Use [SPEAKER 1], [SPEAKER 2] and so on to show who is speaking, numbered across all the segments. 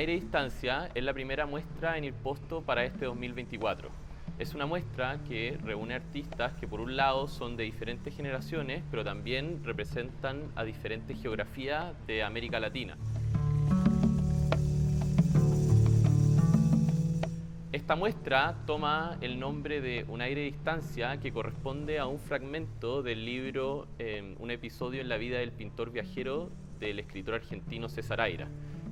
[SPEAKER 1] aire de distancia es la primera muestra en Irposto para este 2024. Es una muestra que reúne artistas que por un lado son de diferentes generaciones, pero también representan a diferentes geografías de América Latina. Esta muestra toma el nombre de Un aire de distancia, que corresponde a un fragmento del libro Un episodio en la vida del pintor viajero del escritor argentino César Aira.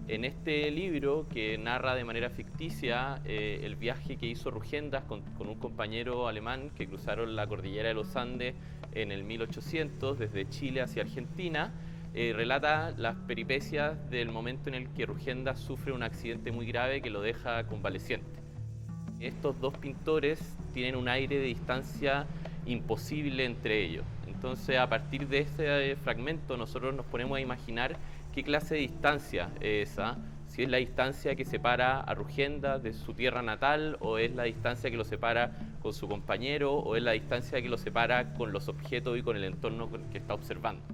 [SPEAKER 1] En este libro, que narra de manera ficticia el viaje que hizo Rugendas con un compañero alemán que cruzaron la cordillera de los Andes en el 1800 desde Chile hacia Argentina, relata las peripecias del momento en el que Rugendas sufre un accidente muy grave que lo deja convaleciente. Estos dos pintores tienen un aire de distancia imposible entre ellos. Entonces, a partir de este fragmento, nosotros nos ponemos a imaginar qué clase de distancia es esa, si es la distancia que separa a Rugendas de su tierra natal, o es la distancia que lo separa con su compañero, o es la distancia que lo separa con los objetos y con el entorno que está observando.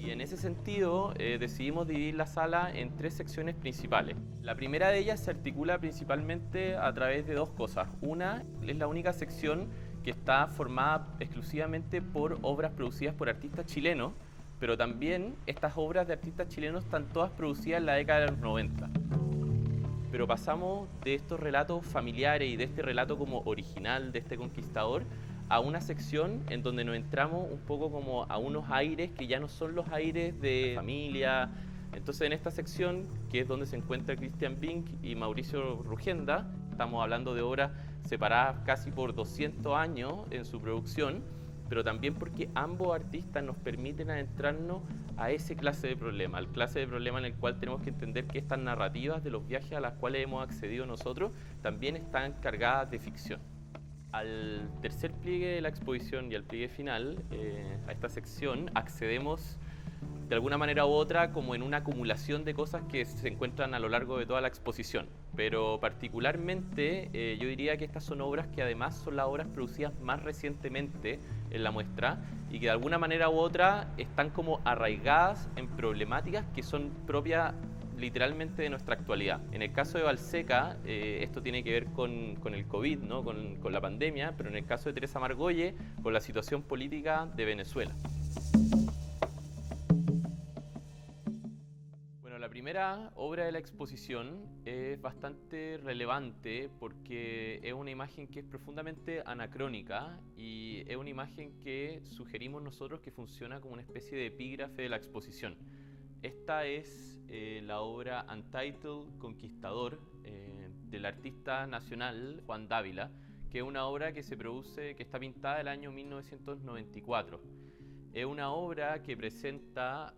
[SPEAKER 1] En ese sentido, decidimos dividir la sala en tres secciones principales. La primera de ellas se articula principalmente a través de dos cosas. Una es la única sección que está formada exclusivamente por obras producidas por artistas chilenos, pero también estas obras de artistas chilenos están todas producidas en la década de los 90. Pero pasamos de estos relatos familiares y de este relato como original de este conquistador a una sección en donde nos entramos un poco como a unos aires que ya no son los aires de familia. Entonces, en esta sección, que es donde se encuentra Christian Bink y Mauricio Rugenda, estamos hablando de obras separadas casi por 200 años en su producción, pero también porque ambos artistas nos permiten adentrarnos a ese clase de problema, al clase de problema en el cual tenemos que entender que estas narrativas de los viajes a las cuales hemos accedido nosotros también están cargadas de ficción. Al tercer pliegue de la exposición y al pliegue final, a esta sección, accedemos de alguna manera u otra como en una acumulación de cosas que se encuentran a lo largo de toda la exposición. Pero particularmente yo diría que estas son obras que además son las obras producidas más recientemente en la muestra y que de alguna manera u otra están como arraigadas en problemáticas que son propias literalmente de nuestra actualidad. En el caso de Balseca, esto tiene que ver con el COVID, ¿no? con la pandemia, pero en el caso de Teresa Margolles, con la situación política de Venezuela. Bueno, la primera obra de la exposición es bastante relevante porque es una imagen que es profundamente anacrónica y es una imagen que sugerimos nosotros que funciona como una especie de epígrafe de la exposición. Esta es la obra Untitled Conquistador del artista nacional Juan Dávila, que es una obra que está pintada el año 1994. Es una obra que presenta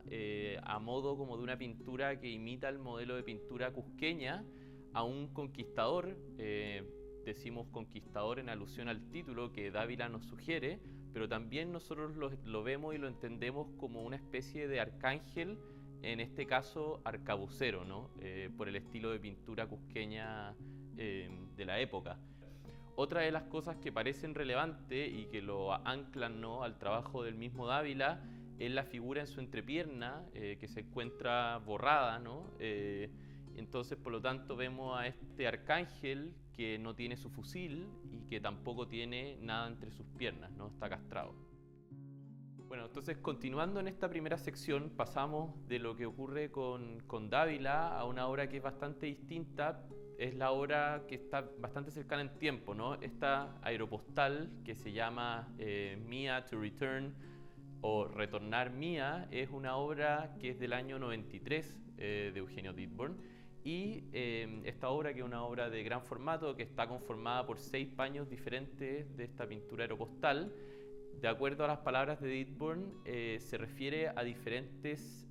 [SPEAKER 1] a modo como de una pintura que imita el modelo de pintura cusqueña a un conquistador, decimos conquistador en alusión al título que Dávila nos sugiere, pero también nosotros lo vemos y lo entendemos como una especie de arcángel, en este caso arcabucero, ¿no? Por el estilo de pintura cusqueña de la época. Otra de las cosas que parecen relevantes y que lo anclan, ¿no?, al trabajo del mismo Dávila es la figura en su entrepierna que se encuentra borrada, ¿no? Entonces, por lo tanto, vemos a este arcángel que no tiene su fusil y que tampoco tiene nada entre sus piernas, ¿no? Está castrado. Bueno, entonces continuando en esta primera sección, pasamos de lo que ocurre con Dávila a una obra que es bastante distinta. Es la obra que está bastante cercana en tiempo, ¿no? Esta aeropostal que se llama Mía to Return o Retornar Mía es una obra que es del año 93 de Eugenio Dittborn. Y esta obra, que es una obra de gran formato, que está conformada por 6 paños diferentes de esta pintura aeropostal, de acuerdo a las palabras de Dittborn, se refiere a diferentes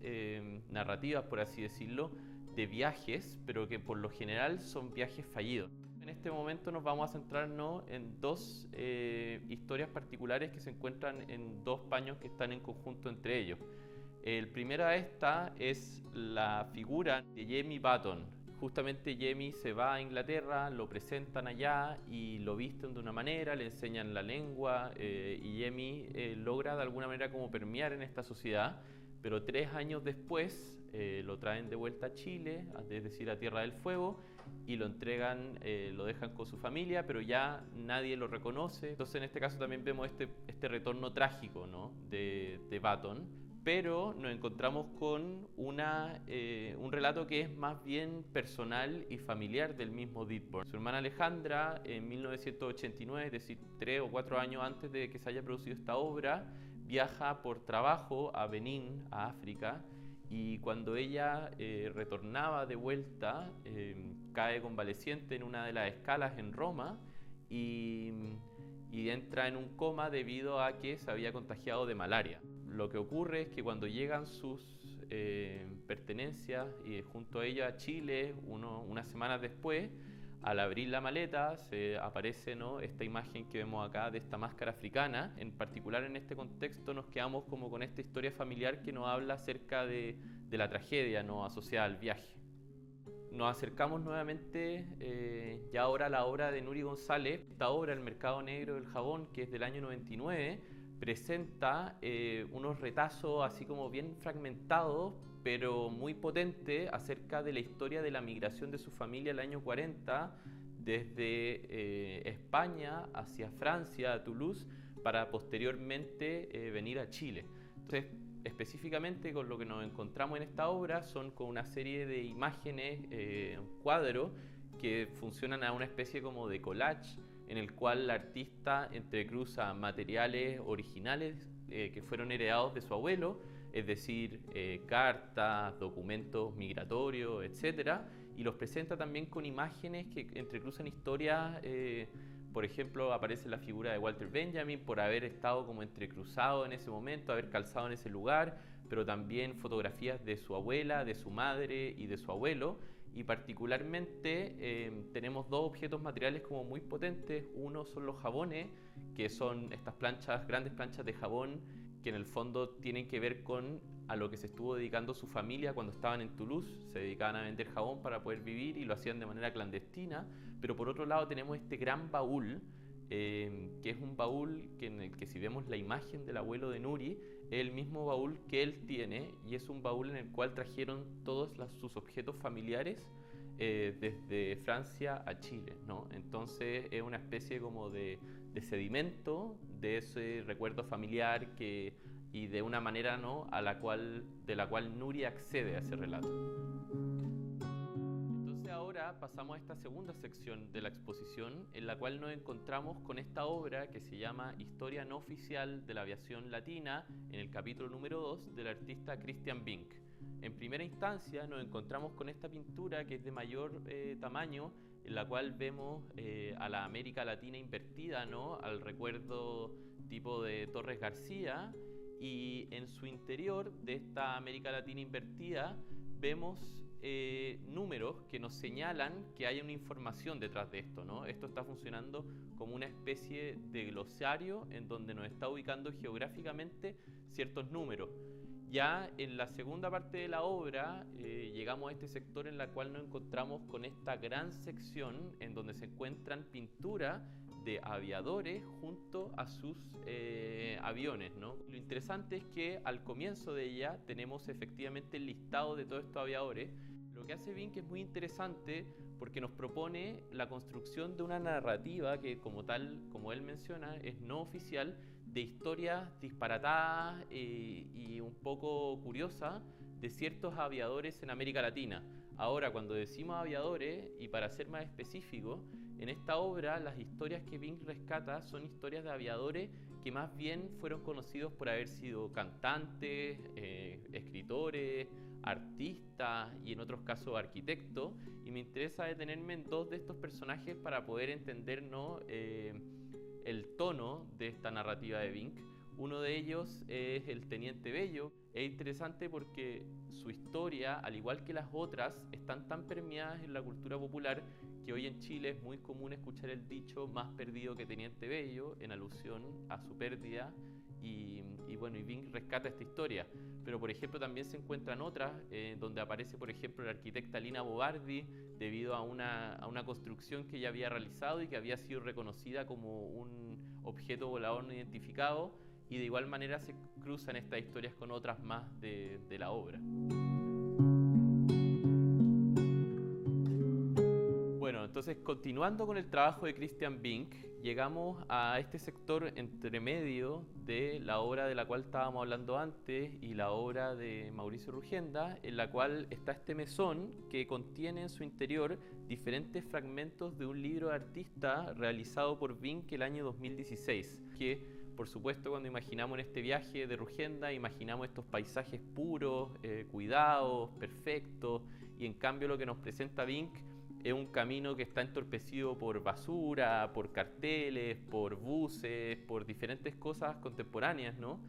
[SPEAKER 1] narrativas, por así decirlo, de viajes, pero que por lo general son viajes fallidos. En este momento nos vamos a centrarnos en dos historias particulares que se encuentran en 2 paños que están en conjunto entre ellos. El primero de esta es la figura de Jamie Button. justamente Jamie se va a Inglaterra, lo presentan allá y lo visten de una manera, le enseñan la lengua y Jamie logra de alguna manera como permear en esta sociedad, pero 3 años después lo traen de vuelta a Chile, es decir, a Tierra del Fuego, y lo entregan, lo dejan con su familia, pero ya nadie lo reconoce. Entonces en este caso también vemos este retorno trágico, ¿no?, de Baton. Pero nos encontramos con un relato que es más bien personal y familiar del mismo Ditborn. Su hermana Alejandra, en 1989, es decir, 3 o 4 años antes de que se haya producido esta obra, viaja por trabajo a Benín, a África, y cuando ella retornaba de vuelta, cae convaleciente en una de las escalas en Roma y, y entra en un coma debido a que se había contagiado de malaria. Lo que ocurre es que cuando llegan sus pertenencias y junto a ella a Chile, unas semanas después, al abrir la maleta se aparece, ¿no?, esta imagen que vemos acá de esta máscara africana. En particular en este contexto nos quedamos como con esta historia familiar que nos habla acerca de la tragedia, ¿no?, asociada al viaje. Nos acercamos nuevamente ya ahora a la obra de Nuri González. Esta obra, El mercado negro del jabón, que es del año 99, presenta unos retazos así como bien fragmentados, pero muy potentes, acerca de la historia de la migración de su familia el año 40, desde España hacia Francia, a Toulouse, para posteriormente venir a Chile. Entonces, específicamente con lo que nos encontramos en esta obra son con una serie de imágenes, cuadros, que funcionan a una especie como de collage, en el cual el artista entrecruza materiales originales que fueron heredados de su abuelo, es decir, cartas, documentos migratorios, etc. Y los presenta también con imágenes que entrecruzan historias. Por ejemplo, aparece la figura de Walter Benjamin por haber estado como entrecruzado en ese momento, haber calzado en ese lugar, pero también fotografías de su abuela, de su madre y de su abuelo. Y particularmente tenemos dos objetos materiales como muy potentes. Uno son los jabones, que son estas planchas, grandes planchas de jabón, que en el fondo tienen que ver con a lo que se estuvo dedicando su familia cuando estaban en Toulouse. Se dedicaban a vender jabón para poder vivir y lo hacían de manera clandestina. Pero por otro lado tenemos este gran baúl, que es un baúl en el que, si vemos la imagen del abuelo de Nuri, es el mismo baúl que él tiene, y es un baúl en el cual trajeron todos sus objetos familiares desde Francia a Chile, ¿no? Entonces es una especie como de sedimento de ese recuerdo familiar y de una manera, ¿no?, de la cual Nuri accede a ese relato. Entonces ahora pasamos a esta segunda sección de la exposición, en la cual nos encontramos con esta obra que se llama Historia no oficial de la aviación latina, en el capítulo número 2, del artista Christian Binck. En primera instancia nos encontramos con esta pintura que es de mayor tamaño, en la cual vemos a la América Latina invertida, ¿no?, al recuerdo tipo de Torres García, y en su interior de esta América Latina invertida vemos números que nos señalan que hay una información detrás de esto, ¿no? Esto está funcionando como una especie de glosario en donde nos está ubicando geográficamente ciertos números. Ya en la segunda parte de la obra llegamos a este sector en la cual nos encontramos con esta gran sección en donde se encuentran pinturas de aviadores junto a sus aviones, ¿no? Lo interesante es que al comienzo de ella tenemos efectivamente el listado de todos estos aviadores. Lo que hace Binck es muy interesante porque nos propone la construcción de una narrativa que, como tal, como él menciona, es no oficial, de historias disparatadas y un poco curiosas de ciertos aviadores en América Latina. Ahora, cuando decimos aviadores, y para ser más específico, en esta obra las historias que Binck rescata son historias de aviadores que más bien fueron conocidos por haber sido cantantes, escritores, artistas y en otros casos arquitectos, y me interesa detenerme en dos de estos personajes para poder entender, ¿no?, el tono de esta narrativa de Binck. Uno de ellos es el Teniente Bello. Es interesante porque su historia, al igual que las otras, están tan permeadas en la cultura popular que hoy en Chile es muy común escuchar el dicho "más perdido que Teniente Bello", en alusión a su pérdida, y Binck rescata esta historia. pero por ejemplo también se encuentran otras donde aparece por ejemplo la arquitecta Lina Bobardi debido a una construcción que ella había realizado y que había sido reconocida como un objeto volador no identificado, y de igual manera se cruzan estas historias con otras más de la obra. Bueno, entonces continuando con el trabajo de Christian Binck, llegamos a este sector entre medio de la obra de la cual estábamos hablando antes y la obra de Mauricio Rugenda, en la cual está este mesón que contiene en su interior diferentes fragmentos de un libro de artista realizado por Binck el año 2016, que por supuesto cuando imaginamos en este viaje de Rugenda, imaginamos estos paisajes puros, cuidados, perfectos, y en cambio lo que nos presenta Binck es un camino que está entorpecido por basura, por carteles, por buses, por diferentes cosas contemporáneas, ¿no?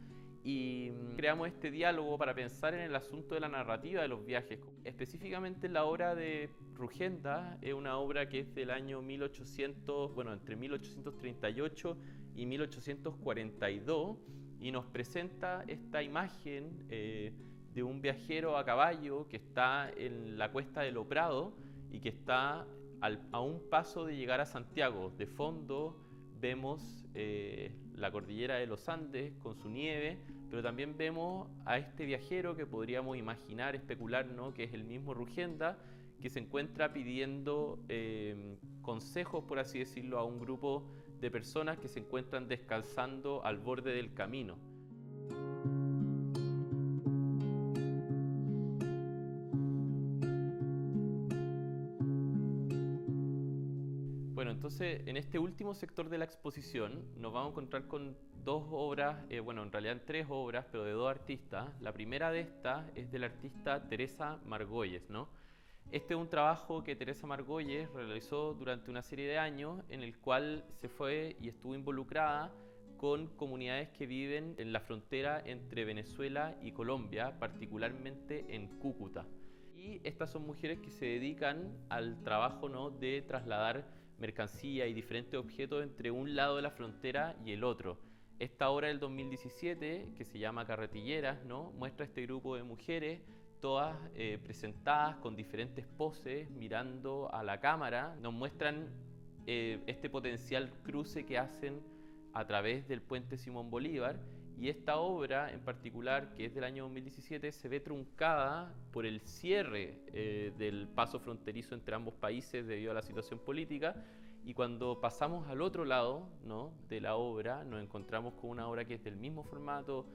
[SPEAKER 1] Y creamos este diálogo para pensar en el asunto de la narrativa de los viajes. Específicamente la obra de Rugenda es una obra que es del año 1800, bueno, entre 1838 y 1842, y nos presenta esta imagen de un viajero a caballo que está en la cuesta de Loprado y que está a un paso de llegar a Santiago. De fondo vemos la cordillera de los Andes con su nieve, pero también vemos a este viajero que podríamos imaginar, especular, ¿no?, que es el mismo Rugenda, que se encuentra pidiendo consejos, por así decirlo, a un grupo de personas que se encuentran descansando al borde del camino. Bueno, entonces en este último sector de la exposición nos vamos a encontrar con dos obras, bueno, en realidad tres obras, pero de dos artistas. La primera de estas es de la artista Teresa Margolles, ¿no? Este es un trabajo que Teresa Margolles realizó durante una serie de años en el cual se fue y estuvo involucrada con comunidades que viven en la frontera entre Venezuela y Colombia, particularmente en Cúcuta. Y estas son mujeres que se dedican al trabajo, ¿no?, de trasladar mercancía y diferentes objetos entre un lado de la frontera y el otro. Esta obra del 2017, que se llama Carretilleras, ¿no?, muestra este grupo de mujeres, todas presentadas con diferentes poses, mirando a la cámara. Nos muestran este potencial cruce que hacen a través del puente Simón Bolívar, y esta obra en particular, que es del año 2017, se ve truncada por el cierre del paso fronterizo entre ambos países debido a la situación política, y cuando pasamos al otro lado, ¿no?, de la obra, nos encontramos con una obra que es del mismo formato,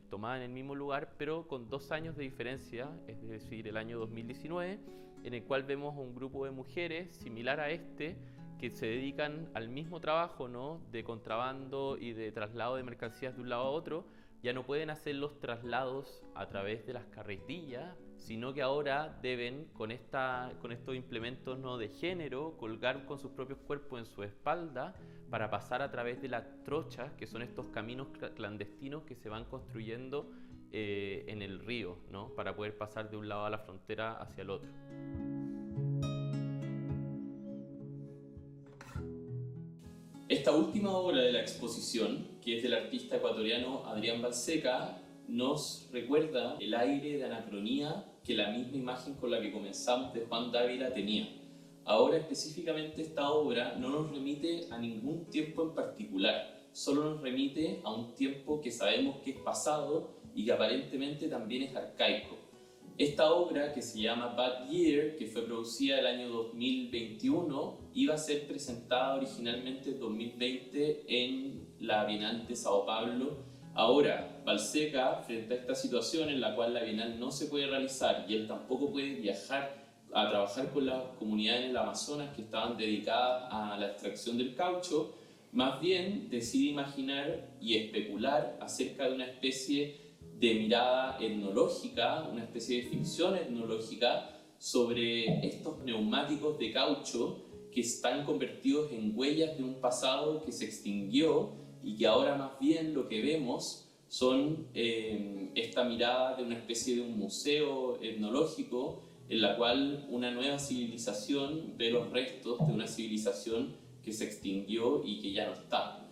[SPEAKER 1] tomada en el mismo lugar, pero con 2 años de diferencia, es decir, el año 2019, en el cual vemos un grupo de mujeres similar a este, que se dedican al mismo trabajo, ¿no?, de contrabando y de traslado de mercancías de un lado a otro. Ya no pueden hacer los traslados a través de las carretillas, sino que ahora deben, con estos implementos, ¿no?, de género, colgar con sus propios cuerpos en su espalda para pasar a través de las trochas, que son estos caminos clandestinos que se van construyendo en el río, ¿no?, para poder pasar de un lado a la frontera hacia el otro. Esta última obra de la exposición, que es del artista ecuatoriano Adrián Balseca, nos recuerda el aire de anacronía que la misma imagen con la que comenzamos de Juan Dávila tenía. Ahora específicamente esta obra no nos remite a ningún tiempo en particular, solo nos remite a un tiempo que sabemos que es pasado y que aparentemente también es arcaico. Esta obra, que se llama Bad Year, que fue producida el año 2021, iba a ser presentada originalmente en 2020 en la Bienal de Sao Paulo. Ahora, Balseca, frente a esta situación en la cual la Bienal no se puede realizar y él tampoco puede viajar a trabajar con las comunidades en el Amazonas que estaban dedicadas a la extracción del caucho, más bien decide imaginar y especular acerca de una especie de mirada etnológica, una especie de ficción etnológica sobre estos neumáticos de caucho que están convertidos en huellas de un pasado que se extinguió y que ahora más bien lo que vemos son esta mirada de una especie de un museo etnológico en la cual una nueva civilización ve los restos de una civilización que se extinguió y que ya no está.